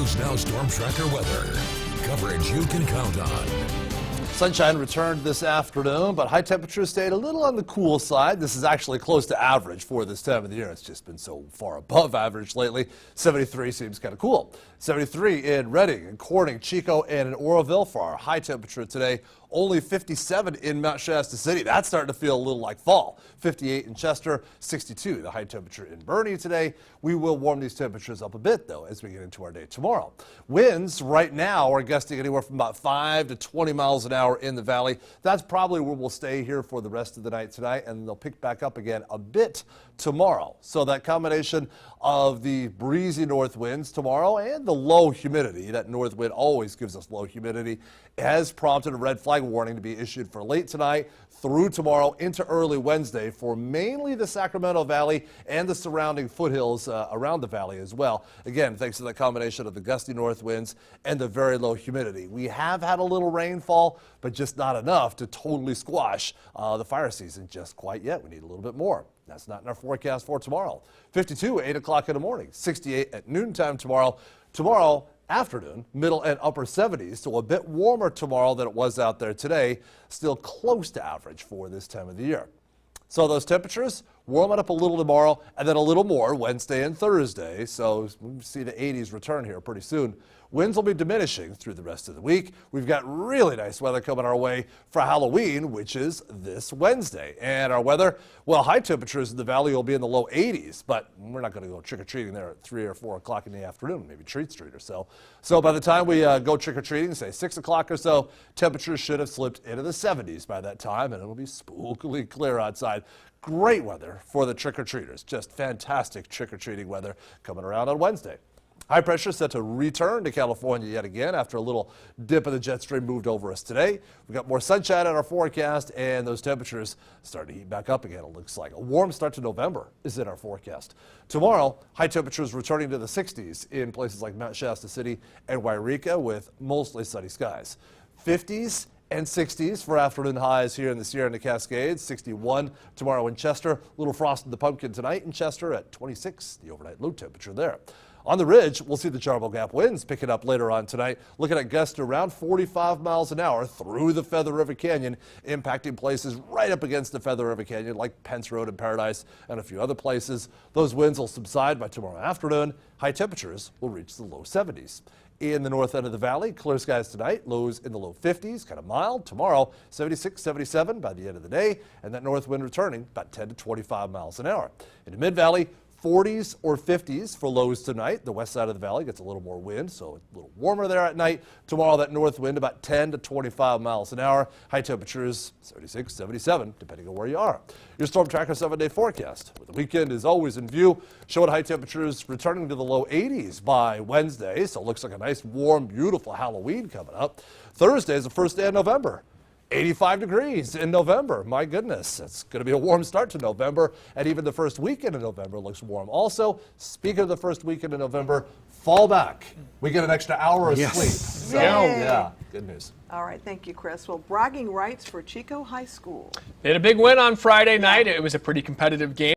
News Now Storm Tracker weather. Coverage you can count on. Sunshine returned this afternoon, but high temperatures stayed a little on the cool side. This is actually close to average for this time of the year. It's just been so far above average lately. 73 seems kind of cool. 73 in Reading and Corning, Chico, and in Oroville for our high temperature today. Only 57 in Mount Shasta City. That's starting to feel a little like fall. 58 in Chester, 62 the high temperature in Bernie today. We will warm these temperatures up a bit, though, as we get into our day tomorrow. Winds right now are gusting anywhere from about 5 to 20 miles an hour in the valley. That's probably where we'll stay here for the rest of the night tonight, and they'll pick back up again a bit tomorrow. So that combination of the breezy north winds tomorrow and the low humidity, that north wind always gives us low humidity, has prompted a red flag warning to be issued for late tonight through tomorrow into early Wednesday for mainly the Sacramento Valley and the surrounding foothills around the valley as well. Again, thanks to the combination of the gusty north winds and the very low humidity. We have had a little rainfall, but just not enough to totally squash the fire season just quite yet. We need a little bit more. That's not in our forecast for tomorrow. 52, 8 o'clock in the morning, 68 at noontime tomorrow. Tomorrow afternoon, middle and upper 70s, so a bit warmer tomorrow than it was out there today. Still close to average for this time of the year. So those temperatures warming up a little tomorrow and then a little more Wednesday and Thursday. So we see the 80s return here pretty soon. Winds will be diminishing through the rest of the week. We've got really nice weather coming our way for Halloween, which is this Wednesday. And our weather, well, high temperatures in the valley will be in the low 80s, but we're not going to go trick-or-treating there at 3 or 4 o'clock in the afternoon, maybe Treat Street or so. So by the time we go trick-or-treating, say 6 o'clock or so, temperatures should have slipped into the 70s by that time, and it'll be spookily clear outside. Great weather for the trick-or-treaters. Just fantastic trick-or-treating weather coming around on Wednesday. High pressure set to return to California yet again after a little dip of the jet stream moved over us today. We've got more sunshine in our forecast, and those temperatures start to heat back up again. It looks like a warm start to November is in our forecast. Tomorrow, high temperatures returning to the 60s in places like Mount Shasta City and Wairika with mostly sunny skies. 50s and 60s for afternoon highs here in the Sierra and the Cascades. 61 tomorrow in Chester. A little frost in the pumpkin tonight in Chester at 26, the overnight low temperature there. On the ridge, we'll see the Charbel Gap winds picking up later on tonight, looking at gusts around 45 miles an hour through the Feather River Canyon, impacting places right up against the Feather River Canyon like Pence Road and Paradise and a few other places. Those winds will subside by tomorrow afternoon. High temperatures will reach the low 70s. In the north end of the valley, clear skies tonight, lows in the low 50s, kind of mild. Tomorrow, 76, 77 by the end of the day, and that north wind returning about 10 to 25 miles an hour. In the mid-valley, 40s or 50s for lows tonight. The west side of the valley gets a little more wind, so a little warmer there at night. Tomorrow, that north wind about 10 to 25 miles an hour. High temperatures 76, 77, depending on where you are. Your Storm Tracker 7-day forecast, with the weekend is always in view, showing high temperatures returning to the low 80s by Wednesday. So it looks like a nice, warm, beautiful Halloween coming up. Thursday is the first day of November. 85 degrees in November. My goodness, it's going to be a warm start to November, and even the first weekend of November looks warm. Also, speaking of the first weekend of November, fall back. We get an extra hour of sleep. So, yeah, good news. All right, thank you, Chris. Well, bragging rights for Chico High School. They had a big win on Friday night. It was a pretty competitive game.